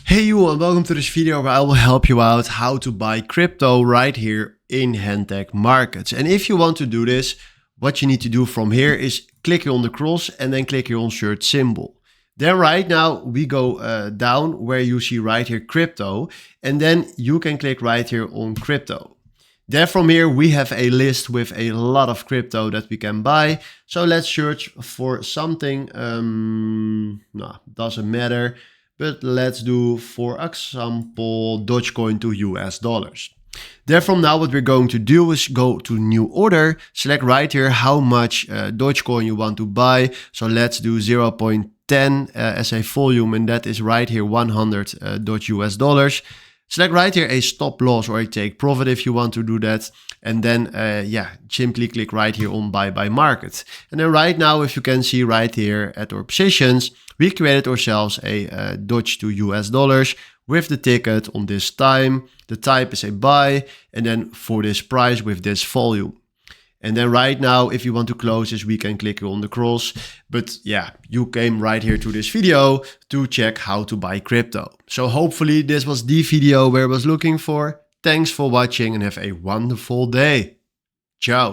Hey you, and welcome to this video where I will help you out how to buy crypto right here in Hantec Markets. And if you want to do this, what you need to do from here is click here on the cross and then click here on shirt symbol. Then right now we go down where you see right here crypto, and then you can click right here on crypto. Then from here we have a list with a lot of crypto that we can buy. So let's search for something, doesn't matter. But let's do, for example, Dogecoin to US dollars. Therefore, now what we're going to do is go to new order, select right here how much Dogecoin you want to buy. So let's do 0.10 as a volume, and that is right here 100 US dollars. Select right here a stop loss or a take profit if you want to do that. And then, simply click right here on buy by market. And then right now, if you can see right here at our positions, we created ourselves a Doge to US dollars with the ticket on this time. The type is a buy, and then for this price with this volume. And then right now, if you want to close this, we can click on the cross. But yeah, you came right here to this video to check how to buy crypto. So hopefully this was the video where I was looking for. Thanks for watching and have a wonderful day. Ciao.